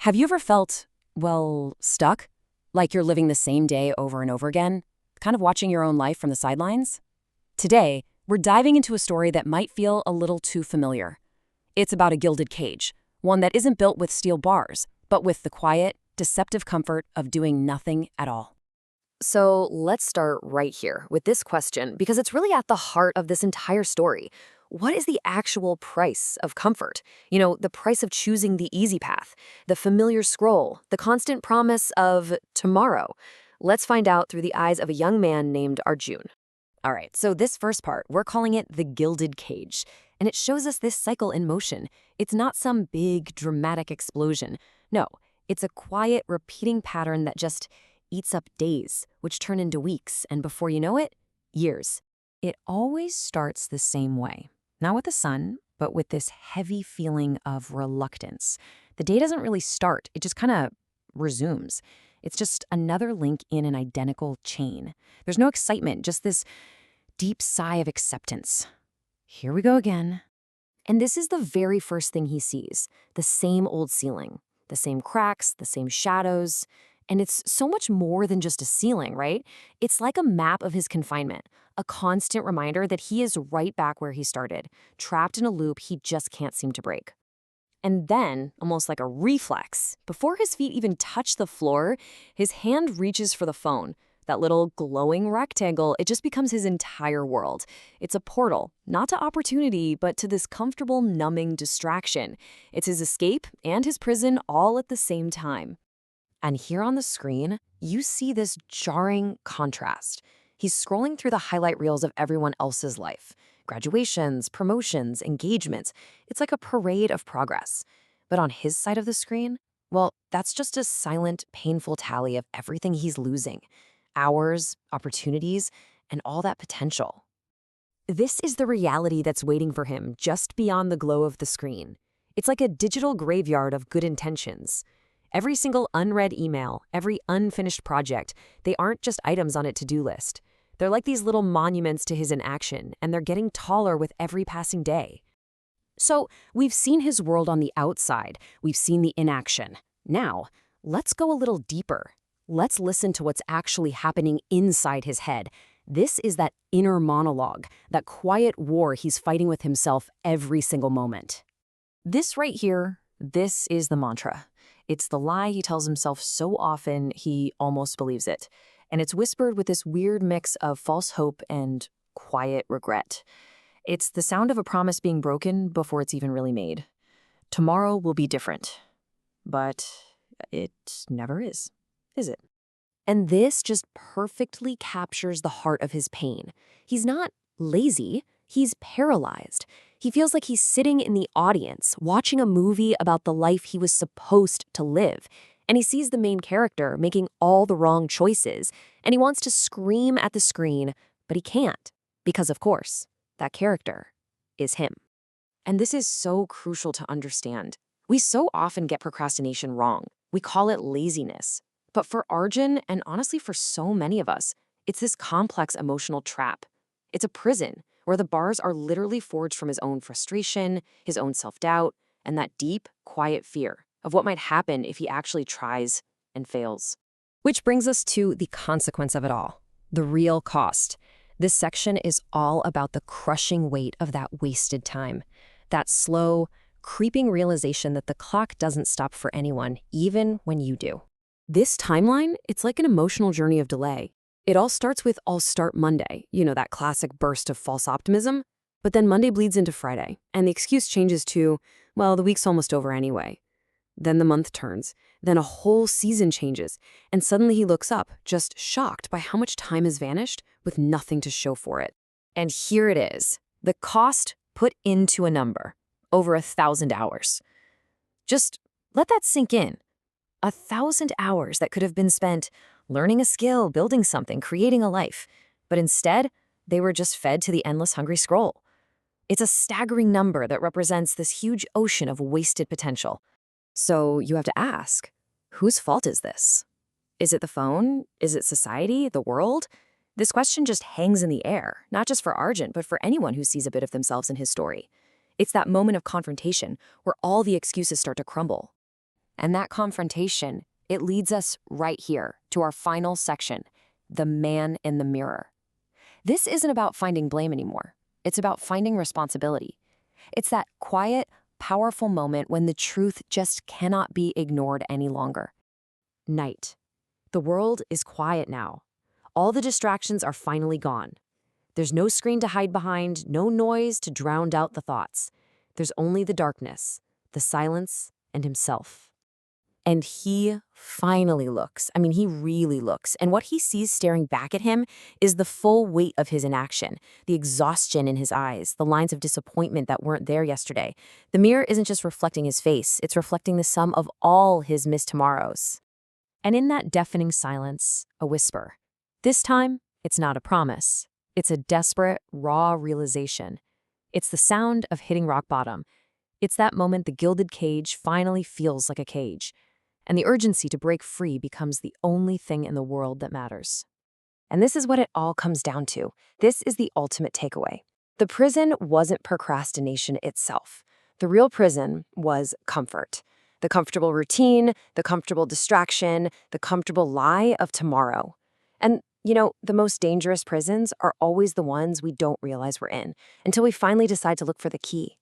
Have you ever felt, stuck? Like you're living the same day over and over again? Kind of watching your own life from the sidelines? Today, we're diving into a story that might feel a little too familiar. It's about a gilded cage, one that isn't built with steel bars, but with the quiet, deceptive comfort of doing nothing at all. So let's start right here with this question because it's really at the heart of this entire story. What is the actual price of comfort? The price of choosing the easy path, the familiar scroll, the constant promise of tomorrow. Let's find out through the eyes of a young man named Arjun. All right, so this first part, we're calling it the gilded cage, and it shows us this cycle in motion. It's not some big, dramatic explosion. No, it's a quiet, repeating pattern that just eats up days, which turn into weeks, and before you know it, years. It always starts the same way. Not with the sun, but with this heavy feeling of reluctance. The day doesn't really start, it just kind of resumes. It's just another link in an identical chain. There's no excitement, just this deep sigh of acceptance. Here we go again. And this is the very first thing he sees, the same old ceiling, the same cracks, the same shadows. And it's so much more than just a ceiling, right? It's like a map of his confinement, a constant reminder that he is right back where he started, trapped in a loop he just can't seem to break. And then, almost like a reflex, before his feet even touch the floor, his hand reaches for the phone. That little glowing rectangle, it just becomes his entire world. It's a portal, not to opportunity, but to this comfortable, numbing distraction. It's his escape and his prison all at the same time. And here on the screen, you see this jarring contrast. He's scrolling through the highlight reels of everyone else's life. Graduations, promotions, engagements. It's like a parade of progress. But on his side of the screen, that's just a silent, painful tally of everything he's losing. Hours, opportunities, and all that potential. This is the reality that's waiting for him just beyond the glow of the screen. It's like a digital graveyard of good intentions. Every single unread email, every unfinished project, they aren't just items on a to-do list. They're like these little monuments to his inaction, and they're getting taller with every passing day. So, we've seen his world on the outside. We've seen the inaction. Now, let's go a little deeper. Let's listen to what's actually happening inside his head. This is that inner monologue, that quiet war he's fighting with himself every single moment. This right here, this is the mantra. It's the lie he tells himself so often he almost believes it. And it's whispered with this weird mix of false hope and quiet regret. It's the sound of a promise being broken before it's even really made. Tomorrow will be different. But it never is it? And this just perfectly captures the heart of his pain. He's not lazy, he's paralyzed. He feels like he's sitting in the audience, watching a movie about the life he was supposed to live. And he sees the main character making all the wrong choices, and he wants to scream at the screen, but he can't, because of course, that character is him. And this is so crucial to understand. We so often get procrastination wrong. We call it laziness. But for Arjun, and honestly for so many of us, it's this complex emotional trap. It's a prison where the bars are literally forged from his own frustration, his own self-doubt, and that deep, quiet fear of what might happen if he actually tries and fails. Which brings us to the consequence of it all, the real cost. This section is all about the crushing weight of that wasted time, that slow, creeping realization that the clock doesn't stop for anyone, even when you do. This timeline, it's like an emotional journey of delay. It all starts with I'll start Monday, that classic burst of false optimism. But then Monday bleeds into Friday, and the excuse changes to, the week's almost over anyway. Then the month turns, then a whole season changes, and suddenly he looks up, just shocked by how much time has vanished with nothing to show for it. And here it is, the cost put into a number, over 1,000 hours. Just let that sink in. 1,000 hours that could have been spent learning a skill, building something, creating a life. But instead, they were just fed to the endless hungry scroll. It's a staggering number that represents this huge ocean of wasted potential. So you have to ask, whose fault is this? Is it the phone? Is it society? The world? This question just hangs in the air, not just for Arjun, but for anyone who sees a bit of themselves in his story. It's that moment of confrontation where all the excuses start to crumble. And that confrontation, it leads us right here to our final section, the man in the mirror. This isn't about finding blame anymore. It's about finding responsibility. It's that quiet, powerful moment when the truth just cannot be ignored any longer. Night. The world is quiet now. All the distractions are finally gone. There's no screen to hide behind, no noise to drown out the thoughts. There's only the darkness, the silence, and himself. And he finally looks. I mean, he really looks. And what he sees staring back at him is the full weight of his inaction, the exhaustion in his eyes, the lines of disappointment that weren't there yesterday. The mirror isn't just reflecting his face, it's reflecting the sum of all his missed tomorrows. And in that deafening silence, a whisper. This time, it's not a promise. It's a desperate, raw realization. It's the sound of hitting rock bottom. It's that moment the gilded cage finally feels like a cage, and the urgency to break free becomes the only thing in the world that matters. And this is what it all comes down to. This is the ultimate takeaway. The prison wasn't procrastination itself. The real prison was comfort. The comfortable routine, the comfortable distraction, the comfortable lie of tomorrow. And, the most dangerous prisons are always the ones we don't realize we're in, until we finally decide to look for the key.